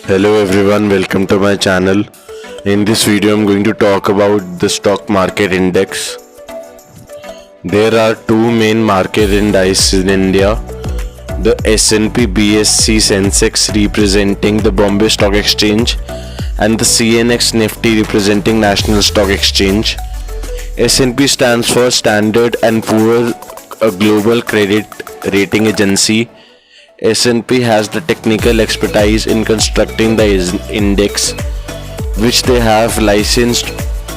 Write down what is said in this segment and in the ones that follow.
Hello everyone, welcome to my channel. In this video I'm going to talk about the stock market index. There are two main market indices in India. The S&P BSE Sensex representing the Bombay Stock Exchange and the CNX Nifty representing National Stock Exchange. S&P stands for Standard & Poor's, a global credit rating agency. S&P has the technical expertise in constructing the index, which they have licensed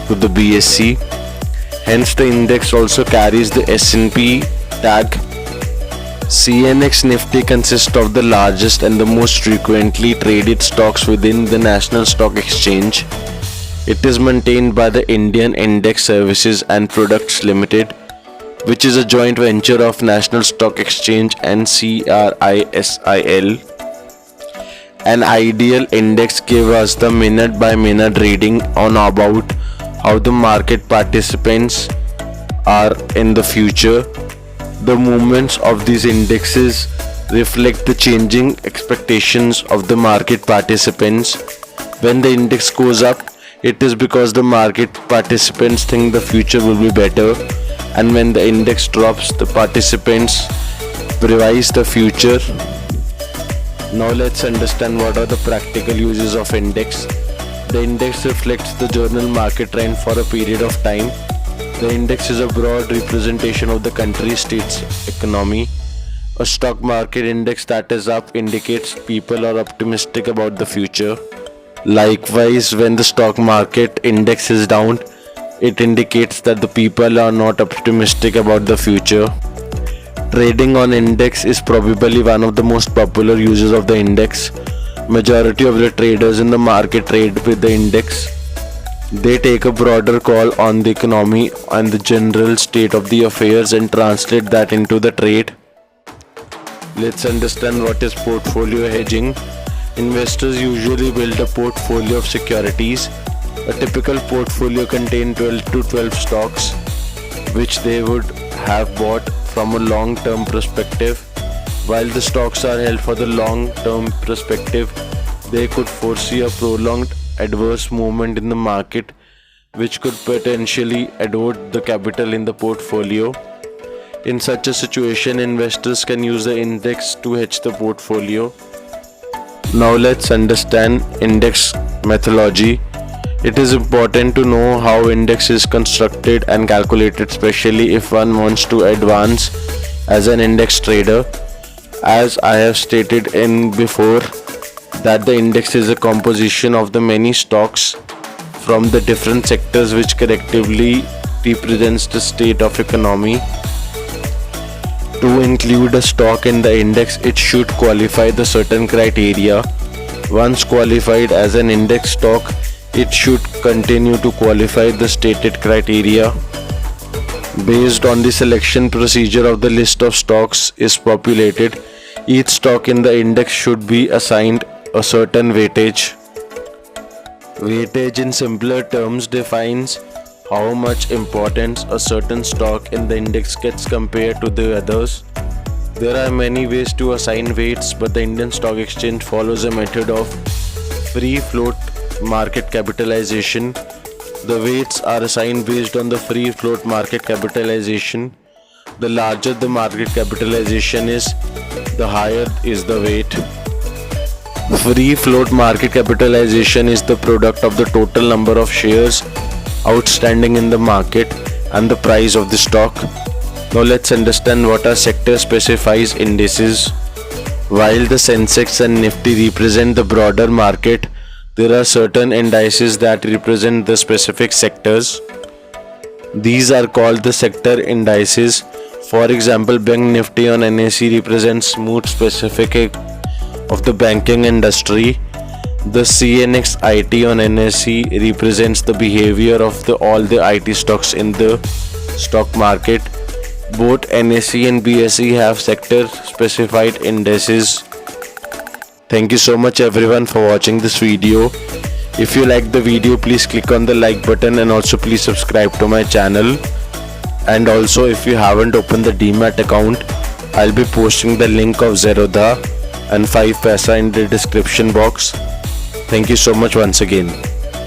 to the BSE. Hence, the index also carries the S&P tag. CNX Nifty consists of the largest and the most frequently traded stocks within the National Stock Exchange. It is maintained by the Indian Index Services and Products Limited, which is a joint venture of National Stock Exchange and CRISIL. An ideal index gives us the minute-by-minute reading on about how the market participants are in the future. The movements of these indexes reflect the changing expectations of the market participants. When the index goes up, it is because the market participants think the future will be better. And when the index drops, the participants revise the future. Now let's understand what are the practical uses of index. The index reflects the general market trend for a period of time. The index is a broad representation of the country's state's economy. A stock market index that is up indicates people are optimistic about the future. Likewise, when the stock market index is down, it indicates that the people are not optimistic about the future. Trading on index is probably one of the most popular uses of the index. Majority of the traders in the market trade with the index. They take a broader call on the economy and the general state of the affairs and translate that into the trade. Let's understand what is portfolio hedging. Investors usually build a portfolio of securities. A typical portfolio contains 12 to 12 stocks, which they would have bought from a long-term perspective. While the stocks are held for the long-term perspective, they could foresee a prolonged adverse movement in the market, which could potentially erode the capital in the portfolio. In such a situation, investors can use the index to hedge the portfolio. Now let's understand index methodology. It is important to know how index is constructed and calculated, especially if one wants to advance as an index trader. As I have stated in before, that the index is a composition of the many stocks from the different sectors which collectively represents the state of economy. To include a stock in the index, it should qualify the certain criteria. Once qualified as an index stock, it should continue to qualify the stated criteria. Based on the selection procedure of the list of stocks is populated, each stock in the index should be assigned a certain weightage. Weightage in simpler terms defines how much importance a certain stock in the index gets compared to the others. There are many ways to assign weights, but the Indian Stock Exchange follows a method of free float market capitalization. The weights are assigned based on the free float market capitalization. The larger the market capitalization is, the higher is the weight. Free float market capitalization is the product of the total number of shares outstanding in the market and the price of the stock. Now let's understand what are sector specified indices. While the Sensex and Nifty represent the broader market, there are certain indices that represent the specific sectors. These are called the sector indices. For example, Bank Nifty on NSE represents mood specific of the banking industry. The CNX IT on NSE represents the behavior of all the IT stocks in the stock market. Both NSE and BSE have sector specified indices. Thank you so much everyone for watching this video. If you like the video, please click on the like button and also please subscribe to my channel. And also, if you haven't opened the Demat account, I'll be posting the link of Zerodha and 5paisa in the description box. Thank you so much once again.